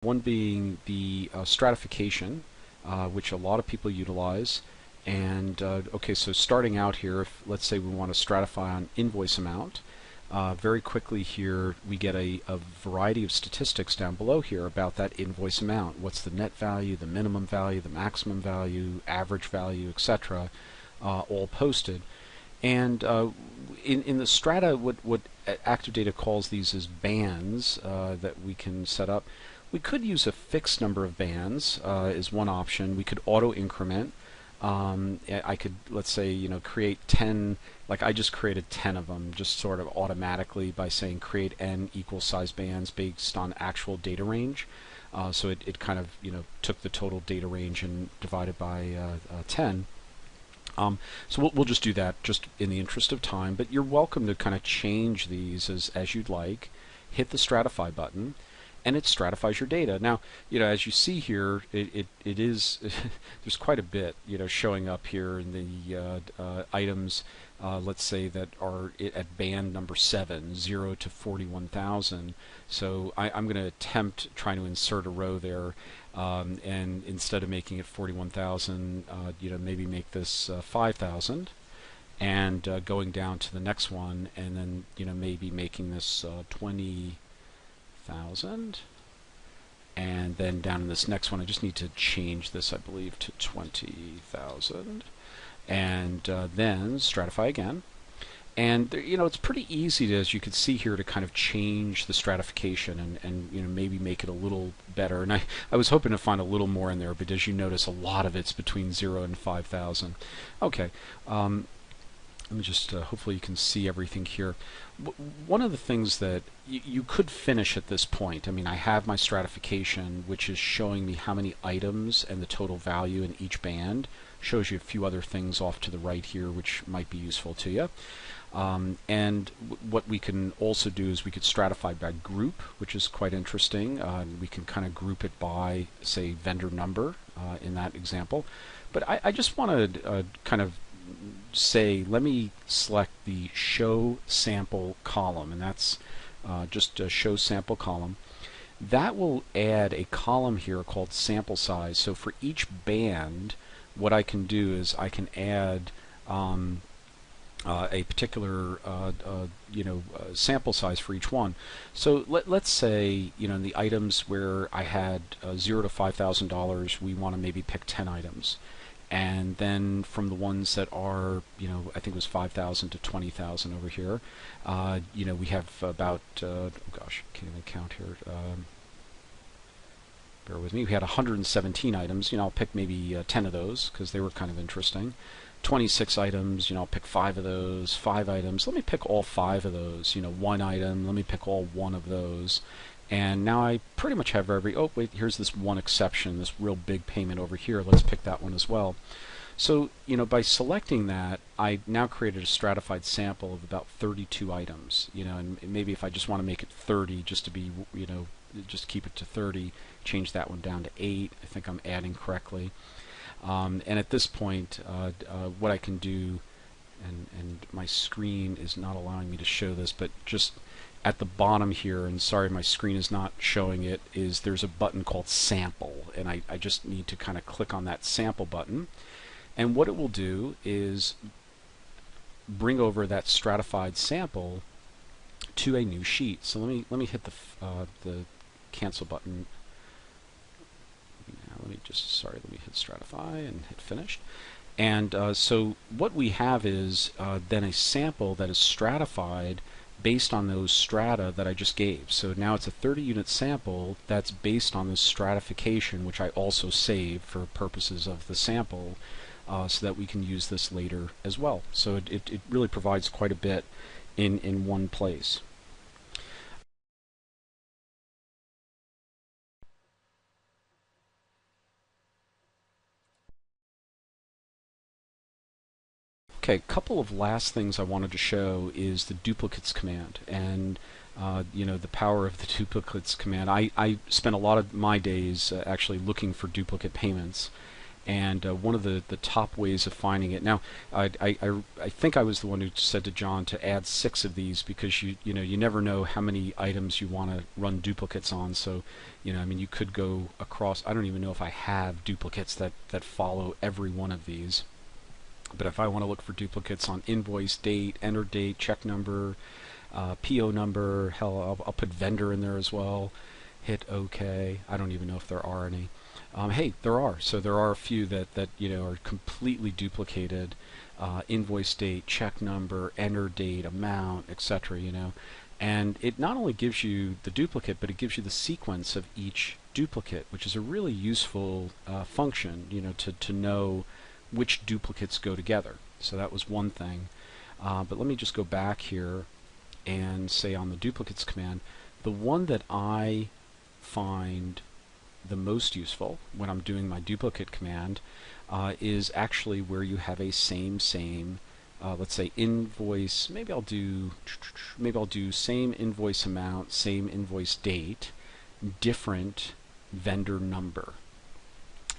one being the stratification, which a lot of people utilize. And okay, so starting out here, if let's say we want to stratify on invoice amount, very quickly here we get a variety of statistics down below here about that invoice amount. What's the net value, the minimum value, the maximum value, average value, etc., all posted. And in the strata, what Active Data calls these as bands that we can set up. We could use a fixed number of bands is one option. We could auto increment. I could, let's say, create 10, like I just created 10 of them, just sort of automatically by saying create n equal size bands based on actual data range. So it kind of, took the total data range and divided by 10. So we'll just do that just in the interest of time, but you're welcome to kind of change these as you'd like. Hit the stratify button, and it stratifies your data. Now, as you see here, it is there's quite a bit, showing up here in the items, let's say that are at band number 7, 0 to 41,000. So I'm going to attempt trying to insert a row there, and instead of making it 41,000, maybe make this 5,000. And going down to the next one, and then maybe making this 20,000, and then down in this next one I just need to change this, I believe, to 20,000, and then stratify again. And it's pretty easy to, as you can see here, to kind of change the stratification and maybe make it a little better. And I was hoping to find a little more in there, but as you notice, a lot of it's between 0 and 5,000. Okay. Let me just, hopefully you can see everything here. One of the things that you could finish at this point, I have my stratification, which is showing me how many items and the total value in each band. Shows you a few other things off to the right here which might be useful to you. And what we can also do is we could stratify by group, which is quite interesting. We can kind of group it by, say, vendor number in that example. But I just want to kind of say, let me select the show sample column, and that's just a show sample column. That will add a column here called sample size. So for each band, what I can do is I can add a particular sample size for each one. So let's say in the items where I had $0 to $5,000, we want to maybe pick 10 items. And then from the ones that are, I think it was 5,000 to 20,000 over here, we have about, oh gosh, I can't even count here. Bear with me. We had 117 items. I'll pick maybe 10 of those because they were kind of interesting. 26 items. I'll pick 5 of those. 5 items. Let me pick all 5 of those. 1 item. Let me pick all 1 of those. And now I pretty much have every, oh wait, here's this one exception, this real big payment over here. Let's pick that one as well. So, by selecting that, I now created a stratified sample of about 32 items. And maybe if I just want to make it 30, just to be, just keep it to 30, change that one down to 8. I think I'm adding correctly. And at this point, what I can do, and my screen is not allowing me to show this, but just at the bottom here, and sorry my screen is not showing it, is there's a button called sample, and I just need to kind of click on that sample button, and what it will do is bring over that stratified sample to a new sheet. So let me hit the cancel button. Now let me hit stratify and hit finish. And so what we have is then a sample that is stratified based on those strata that I just gave. So now it's a 30-unit sample that's based on this stratification, which I also save for purposes of the sample, so that we can use this later as well. So it really provides quite a bit in one place. Okay, a couple of last things I wanted to show is the duplicates command, and the power of the duplicates command. I spent a lot of my days actually looking for duplicate payments, And one of the top ways of finding it. Now, I think I was the one who said to John to add 6 of these because you never know how many items you want to run duplicates on. So, I mean, you could go across. I don't even know if I have duplicates that follow every one of these. But if I want to look for duplicates on invoice date, enter date, check number, PO number, hell, I'll put vendor in there as well. Hit OK. I don't even know if there are any. Hey, there are. So there are a few that are completely duplicated. Invoice date, check number, enter date, amount, etc. And it not only gives you the duplicate, but it gives you the sequence of each duplicate, which is a really useful function, to know which duplicates go together. So that was one thing. But let me just go back here and say on the duplicates command, the one that I find the most useful when I'm doing my duplicate command is actually where you have a same, let's say invoice, maybe I'll do same invoice amount, same invoice date, different vendor number.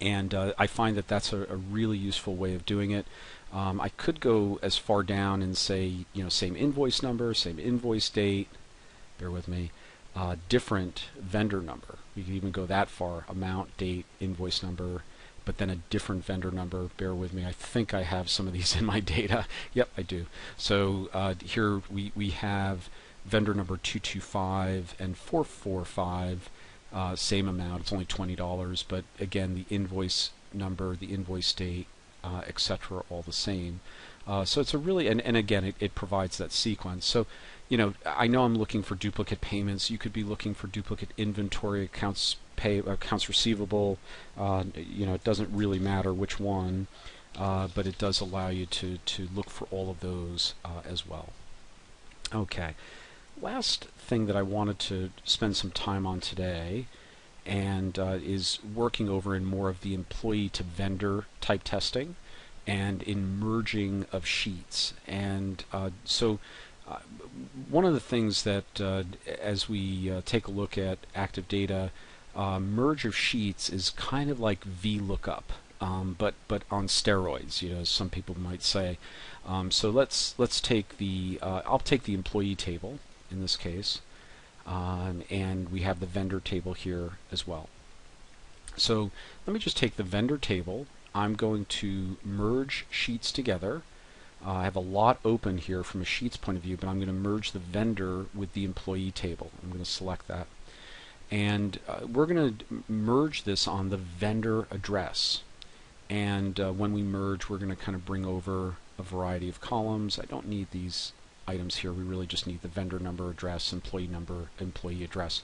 And I find that that's a really useful way of doing it. I could go as far down and say, same invoice number, same invoice date, bear with me, different vendor number. You can even go that far, amount, date, invoice number, but then a different vendor number. Bear with me. I think I have some of these in my data. Yep, I do. So here we have vendor number 225 and 445. Same amount, it's only $20, but again, the invoice number, the invoice date, etc., all the same. So it's a really, and again, it provides that sequence. So, I know I'm looking for duplicate payments. You could be looking for duplicate inventory, accounts receivable. It doesn't really matter which one, but it does allow you to look for all of those as well. Okay. Last thing that I wanted to spend some time on today and is working over in more of the employee to vendor type testing and in merging of sheets. And so one of the things that as we take a look at active data, merge of sheets is kind of like VLOOKUP, but on steroids, as some people might say. So let's take I'll take the employee table in this case, and we have the vendor table here as well. So let me just take the vendor table. I'm going to merge sheets together. I have a lot open here from a sheets point of view, but I'm going to merge the vendor with the employee table. I'm going to select that. And we're going to merge this on the vendor address. And when we merge, we're going to kind of bring over a variety of columns. I don't need these items here. We really just need the vendor number, address, employee number, employee address.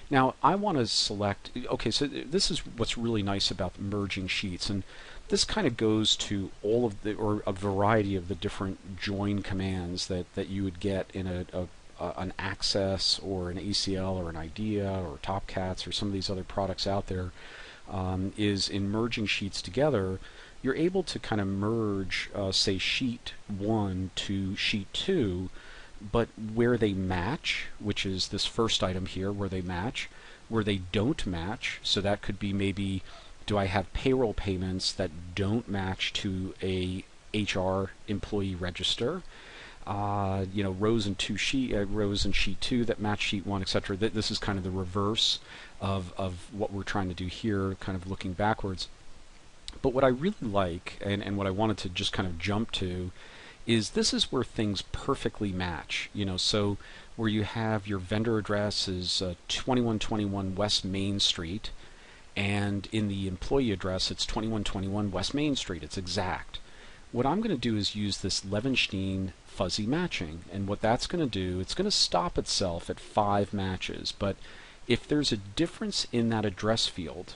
Now I want to select, okay, so this is what's really nice about merging sheets, and this kind of goes to all of the, or a variety of the different join commands that you would get in an Access or an ACL or an IDEA or TopCats or some of these other products out there, is in merging sheets together. You're able to kind of merge, say, sheet 1 to sheet 2, but where they match, which is this first item here, where they match, where they don't match, so that could be maybe, do I have payroll payments that don't match to a HR employee register? Rows in sheet 2 that match sheet 1, etc. This is kind of the reverse of what we're trying to do here, kind of looking backwards. But what I really like, and what I wanted to just kind of jump to, is this is where things perfectly match. So where you have your vendor address is 2121 West Main Street, and in the employee address it's 2121 West Main Street. It's exact. What I'm going to do is use this Levenstein fuzzy matching, and what that's going to do, it's going to stop itself at 5 matches, but if there's a difference in that address field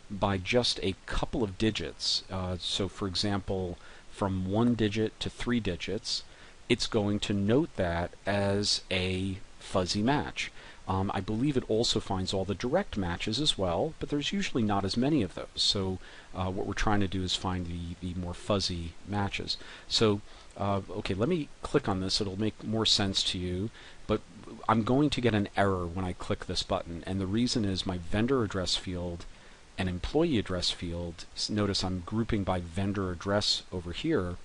by just a couple of digits, so for example from 1 digit to 3 digits, it's going to note that as a fuzzy match. I believe it also finds all the direct matches as well, but there's usually not as many of those. So what we're trying to do is find the more fuzzy matches. So okay, let me click on this. It'll make more sense to you, but I'm going to get an error when I click this button, and the reason is my vendor address field an employee address field, notice I'm grouping by vendor address over here,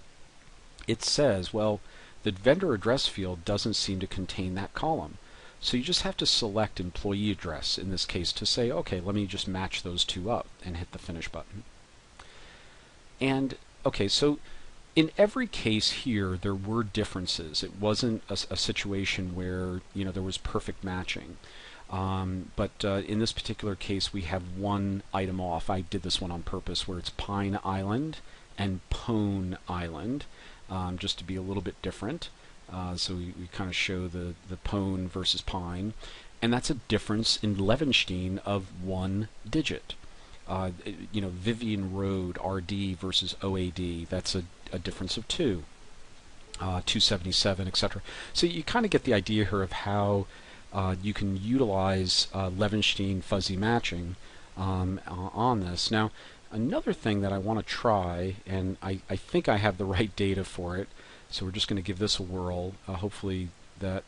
it says, well, the vendor address field doesn't seem to contain that column. So you just have to select employee address in this case to say, okay, let me just match those two up and hit the finish button. And okay, so in every case here, there were differences. It wasn't a situation where there was perfect matching. But in this particular case, we have one item off. I did this one on purpose, where it's Pine Island and Pone Island, just to be a little bit different. So we kind of show the Pone versus Pine, and that's a difference in Levenstein of 1 digit. Vivian Road RD versus OAD, that's a difference of 2. 277, etc. So you kind of get the idea here of how you can utilize Levenstein fuzzy matching on this. Now, another thing that I want to try, and I think I have the right data for it, so we're just going to give this a whirl. Hopefully that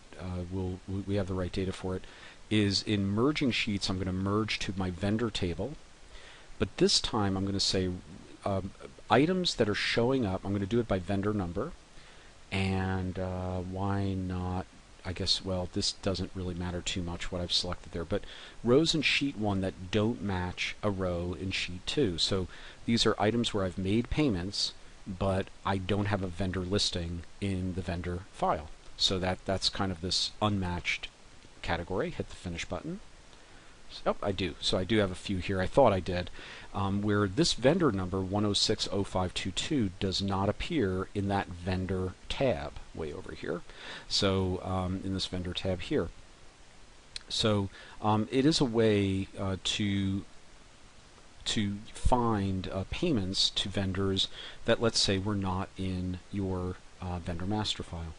we have the right data for it, is in merging sheets. I'm going to merge to my vendor table, but this time I'm going to say items that are showing up, I'm going to do it by vendor number, and why not, I guess, well, this doesn't really matter too much what I've selected there, but rows in sheet 1 that don't match a row in sheet 2. So these are items where I've made payments, but I don't have a vendor listing in the vendor file. So that's kind of this unmatched category. Hit the finish button. Oh, I do. So I do have a few here. I thought I did. Where this vendor number 1060522 does not appear in that vendor tab way over here. So in this vendor tab here. So it is a way to find payments to vendors that, let's say, were not in your vendor master file.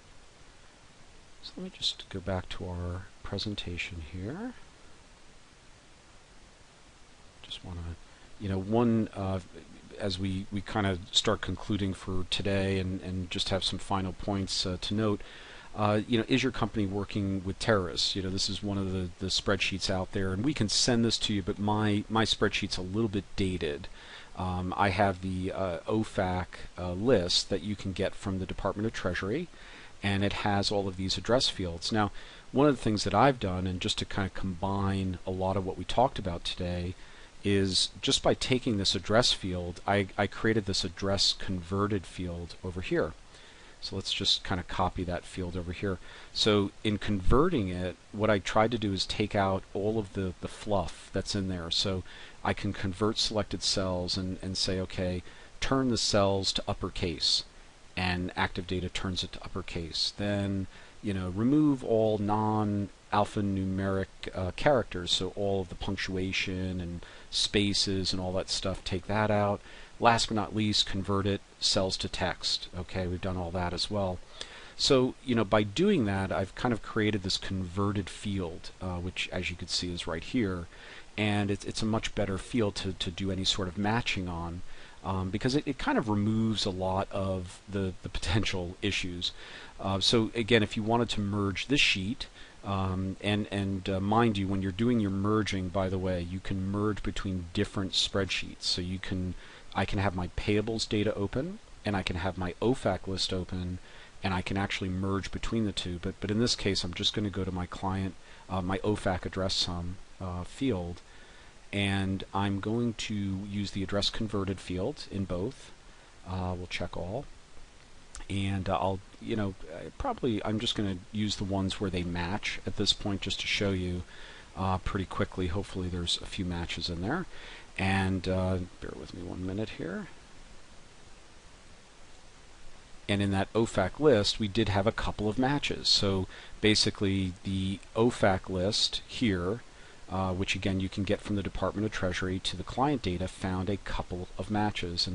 So let me just go back to our presentation here. Just want to, as we kind of start concluding for today and just have some final points to note, is your company working with terrorists? This is one of the spreadsheets out there, and we can send this to you, but my spreadsheet's a little bit dated. I have the OFAC list that you can get from the Department of Treasury, and it has all of these address fields. Now, one of the things that I've done, and just to kind of combine a lot of what we talked about today, is just by taking this address field, I created this address converted field over here. So let's just kind of copy that field over here. So in converting it, what I tried to do is take out all of the fluff that's in there. So I can convert selected cells and say, okay, turn the cells to uppercase, and active data turns it to uppercase. Then, remove all non-alphanumeric characters, so all of the punctuation and spaces and all that stuff, take that out. Last but not least, convert it cells to text. Okay, we've done all that as well. So, by doing that, I've kind of created this converted field, which, as you can see, is right here, and it's a much better field to do any sort of matching on, because it kind of removes a lot of the potential issues. So again, if you wanted to merge this sheet, mind you, when you're doing your merging, by the way, you can merge between different spreadsheets. So I can have my payables data open, and I can have my OFAC list open, and I can actually merge between the two. But in this case, I'm just going to go to my client, my OFAC address sum field, and I'm going to use the address converted field in both. We'll check all. And I'm just going to use the ones where they match at this point, just to show you pretty quickly. Hopefully there's a few matches in there. And bear with me 1 minute here. And in that OFAC list, we did have a couple of matches. So basically the OFAC list here, which again you can get from the Department of Treasury, to the client data, found a couple of matches. And